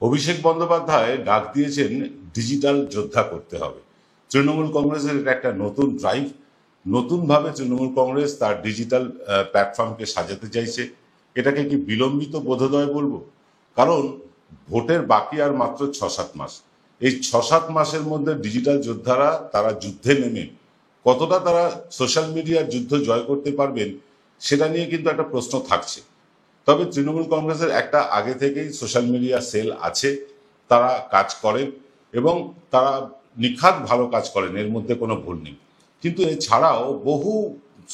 অভিষেক বন্দ্যোপাধ্যায় ডাক দিয়েছেন ডিজিটাল যোদ্ধা করতে হবে। তৃণমূল কংগ্রেসের এটা একটা নতুন ড্রাইভ। নতুনভাবে তৃণমূল কংগ্রেস তার ডিজিটাল প্ল্যাটফর্মকে সাজাতে চাইছে। এটাকে কি বিলম্বিত বোধোদয় বলবো? কারণ ভোটের বাকি আর মাত্র 6-7 মাস। এই 6-7 মাসের মধ্যে ডিজিটাল যোদ্ধারা তারা যুদ্ধে নেমে কতটা তারা সোশ্যাল মিডিয়ার যুদ্ধ জয় করতে পারবেন সেটা নিয়ে কিন্তু একটা প্রশ্ন থাকছে। তবে তৃণমূল কংগ্রেসের একটা আগে থেকেই সোশ্যাল মিডিয়া সেল আছে, তারা কাজ করেন এবং তারা নিখাত ভালো কাজ করেন, এর মধ্যে কোনো ভুল নেই। কিন্তু এছাড়াও বহু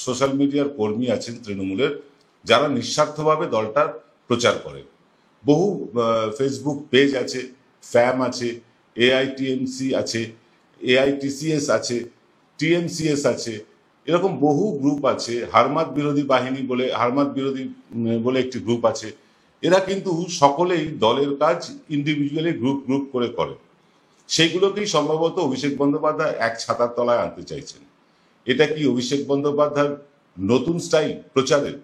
সোশ্যাল মিডিয়ার কর্মী আছেন তৃণমূলের যারা নিঃস্বার্থভাবে দলটার প্রচার করেন। বহু ফেসবুক পেজ আছে, ফ্যাম আছে, এআইটিএমসি আছে, এআইটিসিএস আছে, টিএমসিএস আছে, এরকম বহু গ্রুপ আছে। হারমাত বিরোধী বাহিনী বলে, হারমাত বিরোধী বলে একটি গ্রুপ আছে। এরা কিন্তু সকলেই দলের কাজ ইন্ডিভিজুয়ালি গ্রুপ গ্রুপ করে করে। সেইগুলোকেই সম্ভবত অভিষেক বন্দ্যোপাধ্যায় এক ছাতার তলায় আনতে চাইছেন। এটা কি অভিষেক বন্দ্যোপাধ্যায়ের নতুন স্টাইল প্রচারের?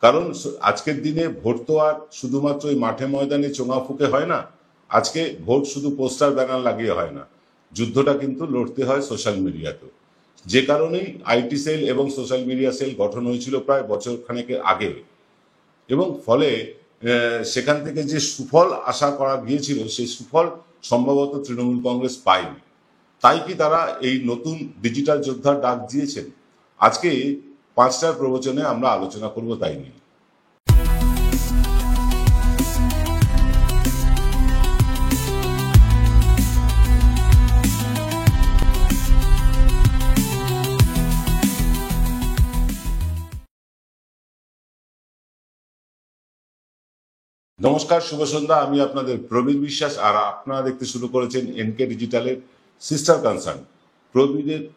কারণ আজকের দিনে ভোট তো আর শুধুমাত্র ওই মাঠে ময়দানে চোঙা ফুকে হয় না। আজকে ভোট শুধু পোস্টার ব্যানার লাগিয়ে হয় না, যুদ্ধটা কিন্তু লড়তে হয় সোশ্যাল মিডিয়াতেও। যে কারণেই আইটি সেল এবং সোশ্যাল মিডিয়া সেল গঠন হয়েছিল প্রায় বছর খানেকের আগে, এবং ফলে সেখান থেকে যে সুফল আশা করা গিয়েছিল সেই সুফল সম্ভবত তৃণমূল কংগ্রেস পায়নি। তাই কি তারা এই নতুন ডিজিটাল যোদ্ধার ডাক দিয়েছেন? আজকে 5টার প্রবচনে আমরা আলোচনা করব তাই নিয়ে। নমস্কার, শুভ সন্ধ্যা। আমি আপনাদের প্রবীর বিশ্বাস, আর আপনারা দেখতে শুরু করেছেন এনকে ডিজিটালের সিস্টার কনসার্ন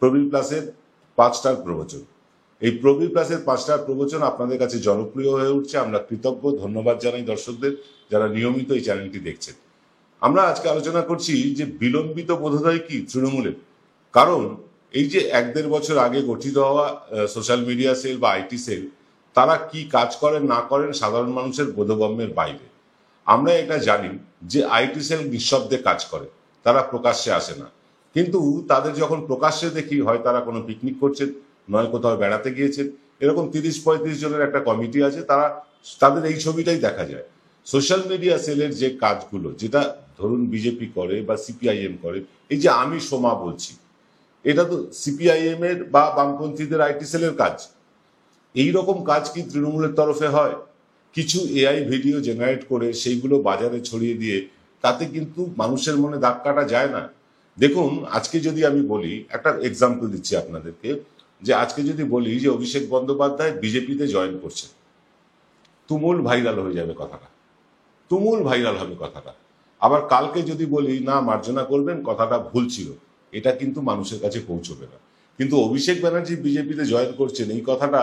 প্রবীর প্লাসের 5টার প্রবচন। এই প্রবীর প্লাসের 5টার প্রবচন আপনাদের কাছে জনপ্রিয় হয়ে উঠছে। আমরা কৃতজ্ঞ, ধন্যবাদ জানাই দর্শকদের যারা নিয়মিত এই চ্যানেলটি দেখছেন। আমরা আজকে আলোচনা করছি যে বিলম্বিত বোধোদয় কি তৃণমূলের। কারণ এই যে 1-1.5 বছর আগে গঠিত হওয়া সোশ্যাল মিডিয়া সেল বা আইটি সেল, তারা কি কাজ করেন না করেন সাধারণ মানুষের বোধগম্যের বাইরে। আমরা এটা জানি যে আইটি সেল নিঃশব্দে কাজ করে, তারা প্রকাশ্যে আসে না। কিন্তু তাদের যখন প্রকাশ্যে দেখি, হয় তারা কোনো পিকনিক করছেন, নয় কোথাও বেড়াতে গিয়েছেন, এরকম 30-35 জনের একটা কমিটি আছে, তাদের এই ছবিটাই দেখা যায়। সোশ্যাল মিডিয়া সেলের যে কাজগুলো, যেটা ধরুন বিজেপি করে বা সিপিআইএম করে, এই যে আমি সোমা বলছি, এটা তো সিপিআইএম এর বা বামপন্থীদের আইটি সেলের কাজ। এই রকম কাজ কি তৃণমূলের তরফে হয়? কিছু এআই ভিডিও জেনারেট করে সেইগুলো বাজারে ছড়িয়ে দিয়ে তাতে কিন্তু মানুষের মনে দাগ কাটা যায় না। দেখুন, আজকে যদি আমি বলি, একটা এক্সাম্পল দিচ্ছি আপনাদেরকে, যে আজকে যদি বলি যে অভিষেক বন্দ্যোপাধ্যায় বিজেপিতে জয়েন করছে, তুমুল ভাইরাল হয়ে যাবে কথাটা, তুমুল ভাইরাল হবে কথাটা। আবার কালকে যদি বলি না মার্জনা করবেন, কথাটা ভুল ছিল, এটা কিন্তু মানুষের কাছে পৌঁছবে না। কিন্তু অভিষেক ব্যানার্জি বিজেপিতে জয়েন করছেন, এই কথাটা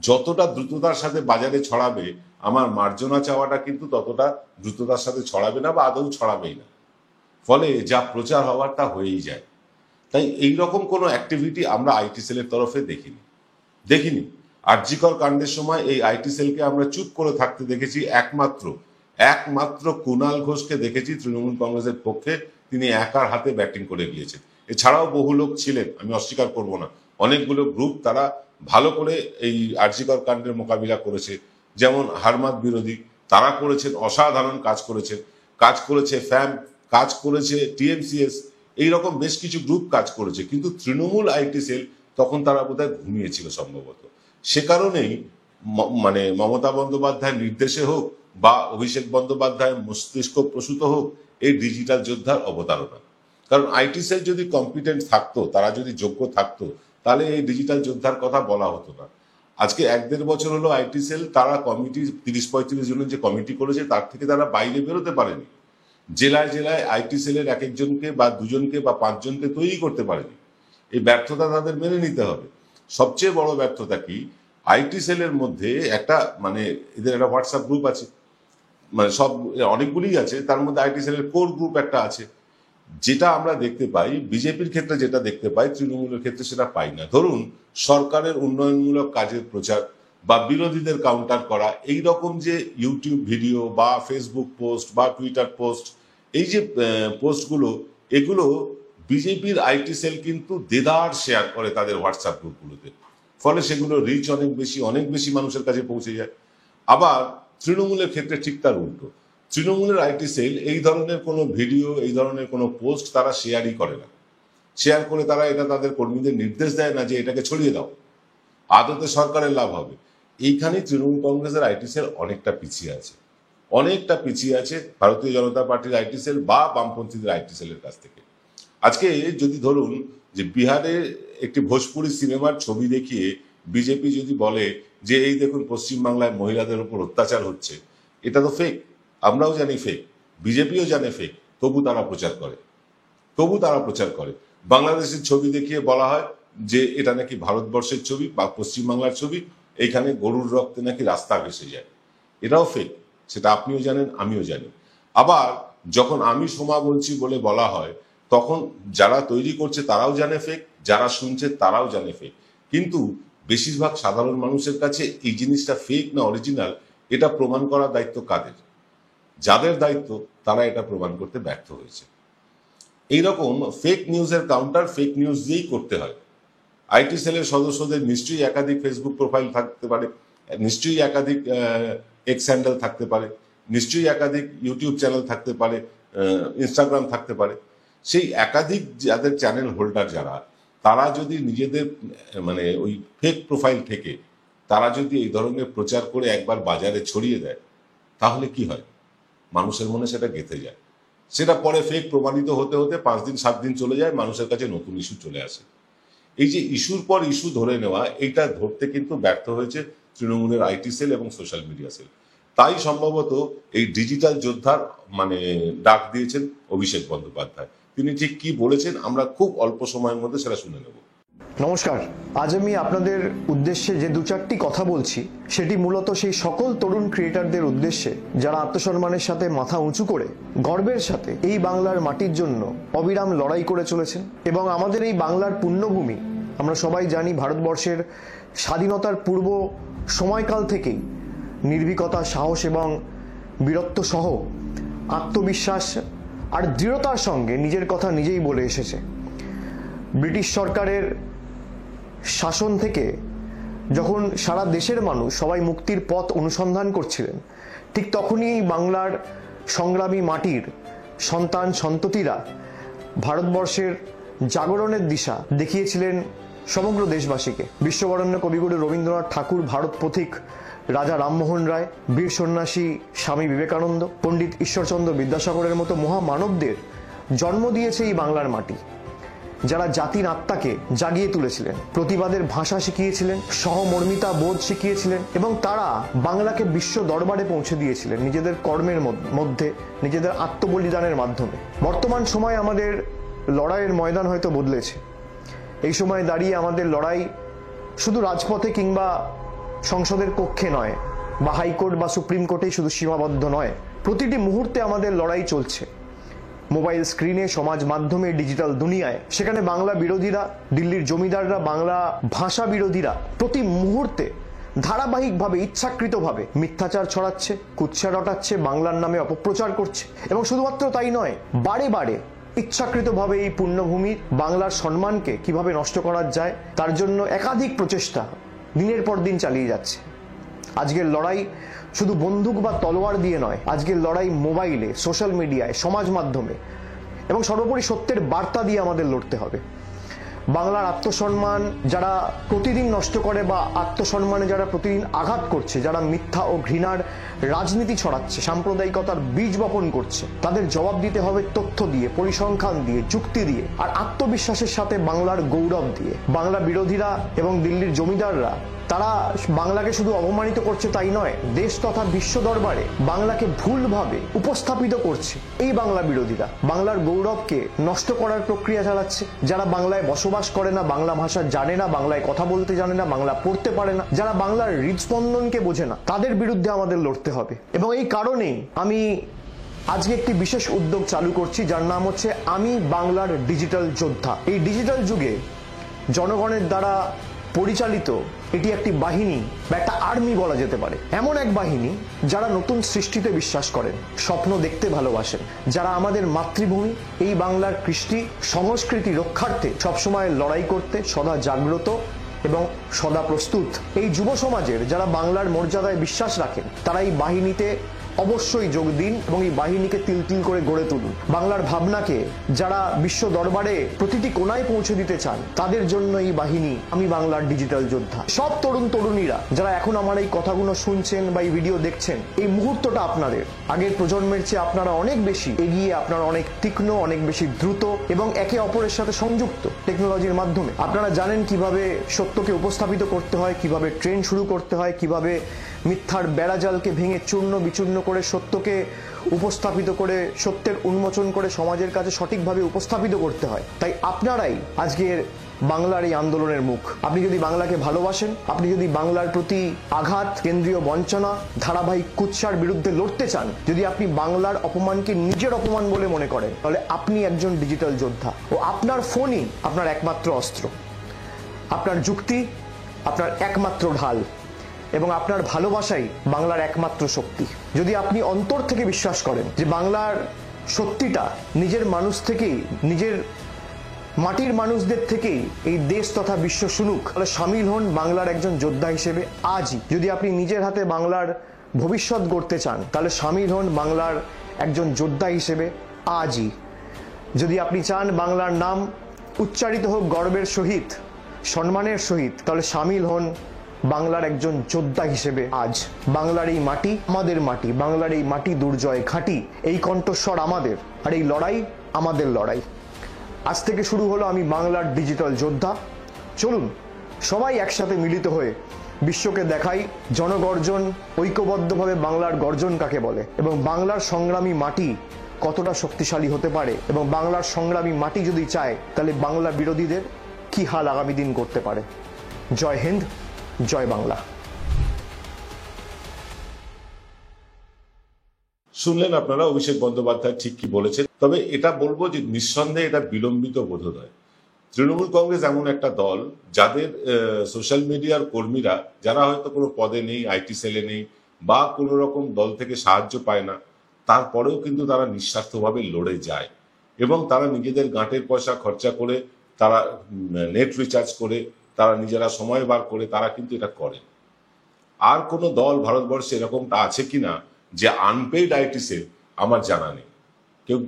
যতটা দ্রুততার সাথে বাজারে ছড়াবে, আমার মার্জনা চাওয়াটা কিন্তু ততটা দ্রুততার সাথে ছড়াবে না বা আদৌ ছড়াবেই না। ফলে যা প্রচার হওয়ার তা হয়েই যায়। তাই এইরকম কোনো অ্যাক্টিভিটি আমরা আইটি সেলের তরফে দেখিনি। আরজিকর কাণ্ডের সময় এই আইটি সেলকে আমরা চুপ করে থাকতে দেখেছি। একমাত্র কুণাল ঘোষকে দেখেছি তৃণমূল কংগ্রেসের পক্ষে, তিনি একার হাতে ব্যাটিং করে গিয়েছেন। এছাড়াও বহু লোক ছিলেন, আমি অস্বীকার করব না, অনেকগুলো গ্রুপ তারা ভালো করে এই আরজিকর কাণ্ডের মোকাবিলা করেছে। যেমন হারমাত বিরোধী, তারা করেছেন, অসাধারণ কাজ করেছে ফ্যাম, কাজ করেছে টিএমসিএস, এইরকম বেশ কিছু গ্রুপ কাজ করেছে। কিন্তু তৃণমূল আইটি সেল তখন তারা বোধহয় ঘুমিয়েছিল সম্ভবত। সে কারণেই মানে মমতা বন্দ্যোপাধ্যায়ের নির্দেশে হোক বা অভিষেক বন্দ্যোপাধ্যায়ের মস্তিষ্ক প্রসূত হোক, এই ডিজিটাল যোদ্ধার অবতারণা। কারণ আইটি সেল যদি কম্পিটেন্ট থাকতো, তারা যদি যোগ্য থাকতো, তাহলে এই ডিজিটাল যোদ্ধার কথা বলা হতো না। আজকে 1-1.5 বছর হলো আইটি সেল, তারা কমিটি 30-35 জনের যে কমিটি করেছে তার থেকে তারা বাইরে বেরোতে পারেনি। জেলায় জেলায় আইটি সেলের 1-1জনকে বা 2জনকে বা 5জনকে তৈরি করতে পারেনি। এই ব্যর্থতা তাদের মেনে নিতে হবে। সবচেয়ে বড় ব্যর্থতা কি, আইটি সেলের মধ্যে একটা মানে এদের একটা হোয়াটসঅ্যাপ গ্রুপ আছে, মানে সব অনেকগুলিই আছে, তার মধ্যে আইটি সেলের কোর গ্রুপ একটা আছে। যেটা আমরা দেখতে পাই বিজেপির ক্ষেত্রে, যেটা দেখতে পাই তৃণমূলের ক্ষেত্রে সেটা পাই না। ধরুন সরকারের উন্নয়নমূলক কাজের প্রচার বা বিরোধীদের কাউন্টার করা, এই রকম যে ইউটিউব ভিডিও বা ফেসবুক পোস্ট বা টুইটার পোস্ট, এই যে পোস্টগুলো, এগুলো বিজেপির আইটি সেল কিন্তু দেদার শেয়ার করে তাদের হোয়াটসঅ্যাপ গ্রুপগুলোতে, ফলে সেগুলো রিচ অনেক বেশি মানুষের কাছে পৌঁছে যায়। আবার তৃণমূলের ক্ষেত্রে ঠিক তার উল্টো, তৃণমূলের আইটি সেল এই ধরনের কোনো ভিডিও, এই ধরনের কোনো পোস্ট তারা শেয়ারই করে না। শেয়ার করে তারা এটা তাদের কর্মীদের নির্দেশ দেয় না যে এটাকে ছড়িয়ে দাও, আদতে সরকারের লাভ হবে। এইখানে তৃণমূল কংগ্রেসের আইটি সেল অনেকটা পিছিয়ে আছে ভারতীয় জনতা পার্টির আইটি সেল বা বামপন্থীদের আইটি সেলের কাছ থেকে। আজকে যদি ধরুন যে বিহারে একটি ভোজপুরি সিনেমার ছবি দেখিয়ে বিজেপি যদি বলে যে এই দেখুন পশ্চিমবাংলায় মহিলাদের উপর অত্যাচার হচ্ছে, এটা তো ফেক, আমরাও জানি ফেক, বিজেপিও জানে ফেক, তবু তারা প্রচার করে। বাংলাদেশের ছবি দেখিয়ে বলা হয় যে এটা নাকি ভারতবর্ষের ছবি বা পশ্চিমবাংলার ছবি, এখানে গরুর রক্তে নাকি রাস্তা ভেসে যায়, এটাও ফেক, সেটা আপনিও জানেন, আমিও জানি। আবার যখন আমি সোমা বলছি বলে বলা হয়, তখন যারা তৈরি করছে তারাও জানে ফেক, যারা শুনছে তারাও জানে ফেক। কিন্তু বেশিরভাগ সাধারণ মানুষের কাছে এই জিনিসটা ফেক না অরিজিনাল, এটা প্রমাণ করার দায়িত্ব কাদের? যাদের দায়িত্ব তারা এটা প্রমাণ করতে ব্যর্থ হয়েছে। এইরকম ফেক নিউজের কাউন্টার ফেক নিউজ দিয়েই করতে হয়। আইটি সেলের সদস্যদের নিশ্চয়ই একাধিক ফেসবুক প্রোফাইল থাকতে পারে, নিশ্চয়ই একাধিক এক্স হ্যান্ডেল থাকতে পারে, নিশ্চয়ই একাধিক ইউটিউব চ্যানেল থাকতে পারে, ইনস্টাগ্রাম থাকতে পারে। সেই একাধিক যাদের চ্যানেল হোল্ডার যারা, তারা যদি নিজেদের মানে ওই ফেক প্রোফাইল থেকে তারা যদি এই ধরনের প্রচার করে একবার বাজারে ছড়িয়ে দেয়, তাহলে কি হয়? মানুষের মনে সেটা গেঁথে যায়, সেটা পরে ফেক প্রমাণিত হতে হতে 5 দিন 7 দিন চলে যায়, মানুষের কাছে নতুন ইস্যু চলে আসে। এই যে ইস্যুর পর ইস্যু ধরে নেওয়া, এইটা ধরতে কিন্তু ব্যর্থ হয়েছে তৃণমূলের আইটি সেল এবং সোশ্যাল মিডিয়া সেল। তাই সম্ভবত এই ডিজিটাল যোদ্ধার মানে ডাক দিয়েছেন অভিষেক বন্দ্যোপাধ্যায়। তিনি ঠিক কি বলেছেন আমরা খুব অল্প সময়ের মধ্যে সেটা শুনে নেব। নমস্কার, আজ আমি আপনাদের উদ্দেশ্যে যে 2-4টি কথা বলছি সেটি মূলত সেই সকল তরুণ ক্রিয়েটারদের উদ্দেশ্যে যারা আত্মসম্মানের সাথে মাথা উঁচু করে গর্বের সাথে এই বাংলার মাটির জন্য অবিরাম লড়াই করে চলেছেন। এবং আমাদের এই বাংলার পুণ্যভূমি, আমরা সবাই জানি ভারতবর্ষের স্বাধীনতার পূর্ব সময়কাল থেকেই নির্ভীকতা, সাহস এবং বীরত্ব সহ আত্মবিশ্বাস আর দৃঢ়তার সঙ্গে নিজের কথা নিজেই বলে এসেছে। ব্রিটিশ সরকারের শাসন থেকে যখন সারা দেশের মানুষ সবাই মুক্তির পথ অনুসন্ধান করছিলেন, ঠিক তখনই বাংলার সংগ্রামী মাটির সন্তান সন্ততিরা ভারতবর্ষের জাগরণের দিশা দেখিয়েছিলেন সমগ্র দেশবাসীকে। বিশ্ববরেণ্য কবিগুরু রবীন্দ্রনাথ ঠাকুর, ভারত পথিক রাজা রামমোহন রায়, বীর সন্ন্যাসী স্বামী বিবেকানন্দ, পণ্ডিত ঈশ্বরচন্দ্র বিদ্যাসাগরের মতো মহামানবদের জন্ম দিয়েছে এই বাংলার মাটি, যারা জাতির আত্মাকে জাগিয়ে তুলেছিলেন, প্রতিবাদের ভাষা শিখিয়েছিলেন, সহমর্মিতা বোধ শিখিয়েছিলেন এবং তারা বাংলাকে বিশ্ব দরবারে পৌঁছে দিয়েছিলেন নিজেদের কর্মের মধ্যে, নিজেদের আত্মবলিদানের মাধ্যমে। বর্তমান সময়ে আমাদের লড়াইয়ের ময়দান হয়তো বদলেছে। এই সময় দাঁড়িয়ে আমাদের লড়াই শুধু রাজপথে কিংবা সংসদের কক্ষে নয়, বা হাইকোর্ট বা সুপ্রিম কোর্টেই শুধু সীমাবদ্ধ নয়, প্রতিটি মুহূর্তে আমাদের লড়াই চলছে মোবাইল স্ক্রিনে, সমাজ মাধ্যমে, ডিজিটাল দুনিয়ায়। সেখানে বাংলা বিরোধীরা, দিল্লির জমিদাররা, বাংলা ভাষা বিরোধীরা প্রতি মুহূর্তে ধারাবাহিকভাবে ইচ্ছাকৃতভাবে মিথ্যাচার ছড়াচ্ছে, কুৎসা রটাচ্ছে, বাংলার নামে অপপ্রচার করছে। এবং শুধুমাত্র তাই নয়, বারে বারে ইচ্ছাকৃতভাবে এই পুণ্যভূমি বাংলার সম্মানকে কিভাবে নষ্ট করা যায় তার জন্য একাধিক প্রচেষ্টা দিনের পর দিন চালিয়ে যাচ্ছে। আজকের লড়াই শুধু বন্দুক বা তলোয়ার দিয়ে নয়, আজকের লড়াই মোবাইলে, সোশ্যাল মিডিয়ায়, সমাজ মাধ্যমে এবং সর্বোপরি সত্যের বার্তা দিয়ে আমাদের লড়তে হবে। বাংলার আত্মসম্মান যারা প্রতিদিন নষ্ট করে বা আত্মসম্মানে যারা প্রতিদিন আঘাত করছে, যারা মিথ্যা ও ঘৃণার রাজনীতি ছড়াচ্ছে, সাম্প্রদায়িকতার বীজ বপন করছে, তাদের জবাব দিতে হবে তথ্য দিয়ে, পরিসংখ্যান দিয়ে, যুক্তি দিয়ে আর আত্মবিশ্বাসের সাথে বাংলার গৌরব দিয়ে। বাংলা বিরোধীরা এবং দিল্লির জমিদাররা তারা বাংলাকে শুধু অপমানিত করছে তাই নয়, দেশ তথা বিশ্ব দরবারে বাংলাকে ভুলভাবে উপস্থাপিত করছে। এই বাংলা বিরোধীরা বাংলার গৌরবকে নষ্ট করার প্রক্রিয়া চালাচ্ছে। যারা বাংলায় বসবাস করে না, বাংলা ভাষা জানে না, বাংলায় কথা বলতে জানে না, বাংলা পড়তে পারে না, যারা বাংলার হৃদস্পন্দনকে বোঝে না, তাদের বিরুদ্ধে আমাদের লড়তে হবে। এবং এই কারণেই আমি আজকে একটি বিশেষ উদ্যোগ চালু করছি, যার নাম হচ্ছে আমি বাংলার ডিজিটাল যোদ্ধা। এই ডিজিটাল যুগে জনগণের দ্বারা পরিচালিত এটি একটি বাহিনী বা একটা আর্মি বলা যেতে পারে। এমন এক বাহিনী যারা নতুন সৃষ্টিতে বিশ্বাস করেন, স্বপ্ন দেখতে ভালোবাসেন, যারা আমাদের মাতৃভূমি এই বাংলার কৃষ্টি সংস্কৃতি রক্ষার্থে সবসময় লড়াই করতে সদা জাগ্রত এবং সদা প্রস্তুত। এই যুব সমাজের যারা বাংলার মর্যাদায় বিশ্বাস রাখেন তারা এই বাহিনীতে অবশ্যই যোগ দিন এবং এই বাহিনীকে তিল তিল করে গড়ে তুলুন। বাংলার ভাবনাকে যারা বিশ্ব দরবারে প্রতিটি কোণায় পৌঁছে দিতে চান তাদের জন্য এই বাহিনী আমি বাংলার ডিজিটাল যোদ্ধা। সব তরুণ তরুণীরা যারা এখন আমার এই কথাগুলো শুনছেন বা এই ভিডিও দেখছেন, এই মুহূর্তটা আপনাদের। আগের প্রজন্মের চেয়ে আপনারা অনেক বেশি এগিয়ে, আপনারা অনেক তীক্ষ্ণ, অনেক বেশি দ্রুত এবং একে অপরের সাথে সংযুক্ত টেকনোলজির মাধ্যমে। আপনারা জানেন কিভাবে সত্যকে উপস্থাপিত করতে হয়, কিভাবে ট্রেন শুরু করতে হয়, কিভাবে মিথ্যার বেড়াজালকে ভেঙে চূর্ণ বিচূর্ণ করে সত্যকে উপস্থাপিত করে সত্যের উন্মোচন করে সমাজের কাছে সঠিকভাবে উপস্থাপিত করতে হয়। তাই আপনারাই আজকের বাংলার এই আন্দোলনের মুখ। আপনি যদি বাংলাকে ভালোবাসেন, আপনি যদি বাংলার প্রতি আঘাত, কেন্দ্রীয় বঞ্চনা, ধারাবাহিক কুৎসার বিরুদ্ধে লড়তে চান, যদি আপনি বাংলার অপমানকে নিজের অপমান বলে মনে করেন, তাহলে আপনি একজন ডিজিটাল যোদ্ধা ও আপনার ফোনই আপনার একমাত্র অস্ত্র, আপনার যুক্তি আপনার একমাত্র ঢাল এবং আপনার ভালোবাসাই বাংলার একমাত্র শক্তি। যদি আপনি অন্তর থেকে বিশ্বাস করেন যে বাংলার সত্যিটা নিজের মানুষ থেকেই, নিজের মাটির মানুষদের থেকেই এই দেশ তথা বিশ্ব শুনুক, তাহলে সামিল হন বাংলার একজন যোদ্ধা হিসেবে আজই। যদি আপনি নিজের হাতে বাংলার ভবিষ্যৎ গড়তে চান, তাহলে সামিল হন বাংলার একজন যোদ্ধা হিসেবে আজই। যদি আপনি চান বাংলার নাম উচ্চারিত হোক গর্বের সহিত, সম্মানের সহিত, তাহলে সামিল হন বাংলার একজন যোদ্ধা হিসেবে আজ। বাংলার এই মাটি আমাদের মাটি, বাংলার এই মাটি দুর্জয় ঘাঁটি, এই কণ্ঠস্বর আমাদের, আর এই লড়াই আমাদের লড়াই। আজ থেকে শুরু হলো আমি বাংলার ডিজিটাল যোদ্ধা। চলুন সবাই একসাথে মিলিত হয়ে বিশ্বকে দেখাই জনগর্জন, ঐক্যবদ্ধভাবে বাংলার গর্জন কাকে বলে এবং বাংলার সংগ্রামী মাটি কতটা শক্তিশালী হতে পারে, এবং বাংলার সংগ্রামী মাটি যদি চায় তাহলে বাংলা বিরোধীদের কি হাল আগামী দিন করতে পারে। জয় হিন্দ, জয় বাংলা। শুনলেন আপনারা অভিষেক বন্দ্যোপাধ্যায় ঠিক কি বলেছেন। তবে এটা বলবো যে নিঃসন্দেহে এটা বিলম্বিত বোধোদয়। তৃণমূল কংগ্রেস এমন একটা দল যাদের সোশ্যাল মিডিয়ার কর্মীরা, যারা হয়তো কোনো পদে নেই, আইটি সেলে নেই বা কোনো রকম দল থেকে সাহায্য পায় না, তারপরেও কিন্তু তারা নিঃস্বার্থভাবে লড়ে যায় এবং তারা নিজেদের গাঁটের পয়সা খরচা করে, তারা নেট রিচার্জ করে, তারা নিজেরা সময় বার করে তারা কিন্তু এটা করে। আর কোনো দল ভারতবর্ষে এরকমটা আছে কিনা যে আনপেইড আইটি সেল, আমার জানা নেই। কেউ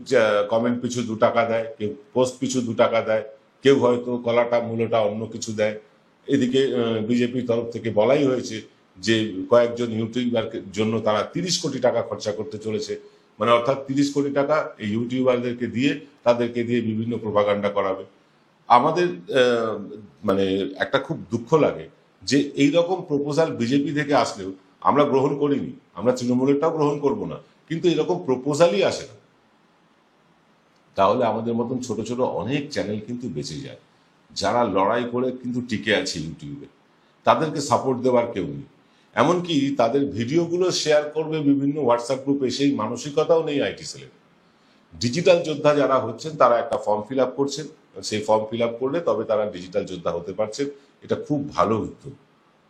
কমেন্ট পিছু 2 টাকা দেয়, কেউ পোস্ট পিছু 2 টাকা দেয়, কেউ হয়তো কলাটা মূলটা অন্য কিছু দেয়। এদিকে বিজেপির তরফ থেকে বলাই হয়েছে যে কয়েকজন ইউটিউবার জন্য তারা 30 কোটি টাকা খরচা করতে চলেছে, মানে অর্থাৎ 30 কোটি টাকা এই ইউটিউবারদেরকে দিয়ে, তাদেরকে দিয়ে বিভিন্ন প্রোপাগান্ডা করাবে। আমাদের মানে একটা খুব দুঃখ লাগে যে এই রকম প্রপোজাল বিজেপি থেকে আসলেও আমরা গ্রহণ করিনি, আমরা তৃণমূলেরটাও গ্রহণ করব না, কিন্তু এরকম প্রপোজালই আসে না। তাহলে আমাদের মতন ছোট ছোট অনেক চ্যানেল কিন্তু বেঁচে যায়, যারা লড়াই করে কিন্তু টিকে আছে ইউটিউবে। তাদেরকে সাপোর্ট দেওয়ার কেউ নেই, এমনকি তাদের ভিডিওগুলো শেয়ার করবে বিভিন্ন হোয়াটসঅ্যাপ গ্রুপে, সেই মানসিকতাও নেই আইটি সেলের। ডিজিটাল যোদ্ধা যারা হচ্ছেন তারা একটা ফর্ম ফিল আপ করছেন, সেই ফর্ম ফিল আপ করলে তবে তারা ডিজিটাল যোদ্ধা হতে পারছেন। এটা খুব ভালো উদ্যোগ,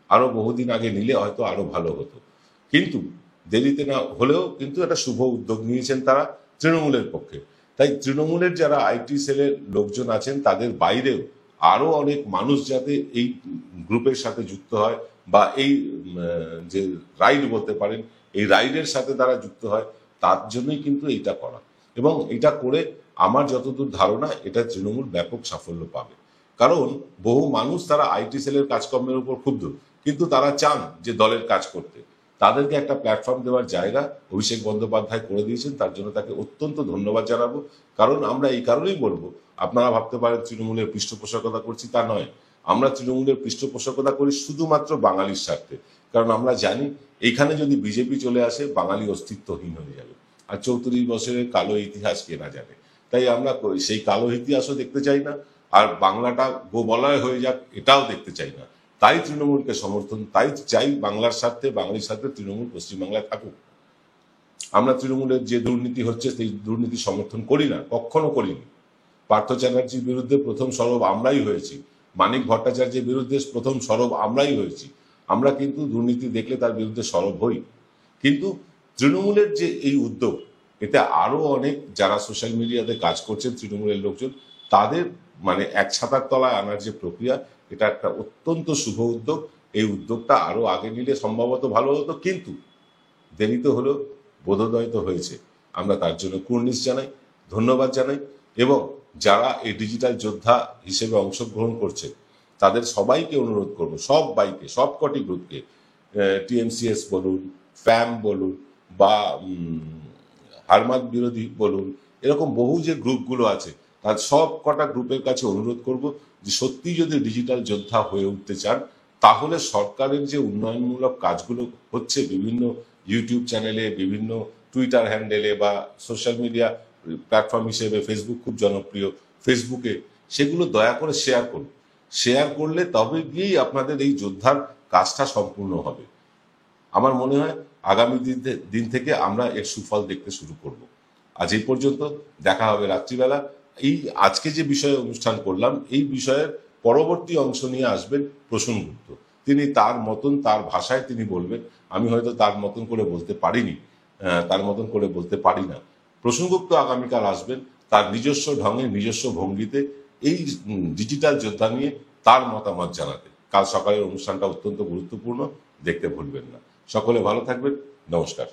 আরো বহুদিন আগে নিলে হয়তো আরো ভালো হতো, কিন্তু দেরিতে না হলেও কিন্তু একটা শুভ উদ্যোগ নিয়েছেন তারা তৃণমূলের পক্ষে। তাই তৃণমূলের যারা আইটি সেলের লোকজন আছেন তাদের বাইরেও আরো অনেক মানুষ যাতে এই গ্রুপের সাথে যুক্ত হয় বা এই যে রাইড বলতে পারেন, এই রাইডের সাথে তারা যুক্ত হয়, তার জন্যই কিন্তু এইটা করা। এবং এটা করে আমার যতদূর ধারণা এটা তৃণমূল ব্যাপক সাফল্য পাবে, কারণ বহু মানুষ তারা আইটি সেলের কাজকর্মের উপর ক্ষুব্ধ, কিন্তু তারা চান যে দলের কাজ করতে। তাদেরকে একটা প্ল্যাটফর্ম দেওয়ার জায়গা অভিষেক বন্দ্যোপাধ্যায় করে দিয়েছেন, তার জন্য তাকে অত্যন্ত ধন্যবাদ জানাবো। কারণ আমরা এই কারণেই বলবো, আপনারা ভাবতে পারেন তৃণমূলের পৃষ্ঠপোষকতা করছি, তা নয়। আমরা তৃণমূলের পৃষ্ঠপোষকতা করি শুধুমাত্র বাঙালির স্বার্থে, কারণ আমরা জানি এইখানে যদি বিজেপি চলে আসে বাঙালি অস্তিত্বহীন হয়ে যাবে, আর 34 বছরের কালো ইতিহাস কে না জানে। তাই আমরা সেই কালো ইতিহাসও দেখতে চাই না, আর বাংলাটা গোবলয় হয়ে যাক এটাও দেখতে চাই না। তাই তৃণমূলকে সমর্থন, তাই চাই বাংলার স্বার্থে, বাঙালির স্বার্থে তৃণমূল পশ্চিমবাংলায় থাকুক। আমরা তৃণমূলের যে দুর্নীতি হচ্ছে সেই দুর্নীতি সমর্থন করি না, কখনো করিনি। পার্থ চ্যাটার্জির বিরুদ্ধে প্রথম সরব আমরাই হয়েছি, মানিক ভট্টাচার্যের বিরুদ্ধে প্রথম সরব আমরাই হয়েছি। আমরা কিন্তু দুর্নীতি দেখলে তার বিরুদ্ধে সরব হই। কিন্তু তৃণমূলের যে এই উদ্যোগ, এতে আরো অনেক যারা সোশ্যাল মিডিয়াতে কাজ করছেন তৃণমূলের লোকজন, তাদের মানে এক ছাতার তলায় আনার যে প্রক্রিয়া, এটা একটা অত্যন্ত শুভ উদ্যোগ। এই উদ্যোগটা আরো আগে নিলে সম্ভবত ভালো হতো, কিন্তু দেরিতে হলেও বোধোদয় তো হয়েছে। আমরা তার জন্য কুর্নিশ জানাই, ধন্যবাদ জানাই, এবং যারা এই ডিজিটাল যোদ্ধা হিসেবে অংশগ্রহণ করছে তাদের সবাইকে অনুরোধ করব, সব বাইকে, সব কটি গ্রুপকে, টিএমসিএস বলুন, ফ্যাম বলুন, বা হারমাদ বিরোধী বলুন, এরকম বহু যে গ্রুপগুলো আছে, তার সব কটা গ্রুপের কাছে অনুরোধ করব যে সত্যি যদি ডিজিটাল যোদ্ধা হয়ে উঠতে চান, তাহলে সরকারের যে উন্নয়নমূলক কাজগুলো হচ্ছে বিভিন্ন ইউটিউব চ্যানেলে, বিভিন্ন টুইটার হ্যান্ডেলে, বা সোশ্যাল মিডিয়া প্ল্যাটফর্ম হিসেবে ফেসবুক খুব জনপ্রিয়, ফেসবুকে সেগুলো দয়া করে শেয়ার করুন। শেয়ার করলে তবে গিয়েই আপনাদের এই যোদ্ধার কাজটা সম্পূর্ণ হবে। আমার মনে হয় আগামী দিন থেকে আমরা এর সুফল দেখতে শুরু করব। আজ এই পর্যন্ত, দেখা হবে রাত্রিবেলা। এই আজকে যে বিষয়ে অনুষ্ঠান করলাম, এই বিষয়ের পরবর্তী অংশ নিয়ে আসবেন প্রসূন গুপ্ত। তিনি তার মতন, তার ভাষায় তিনি বলবেন। আমি হয়তো তার মতন করে বলতে পারিনি, তার মতন করে বলতে পারি না। প্রসূন গুপ্ত আগামীকাল আসবেন তার নিজস্ব ঢঙে, নিজস্ব ভঙ্গিতে, এই ডিজিটাল যোদ্ধা নিয়ে তার মতামত জানাতে। কাল সকালের অনুষ্ঠানটা অত্যন্ত গুরুত্বপূর্ণ, দেখতে ভুলবেন না। সকলে ভালো থাকবেন, নমস্কার।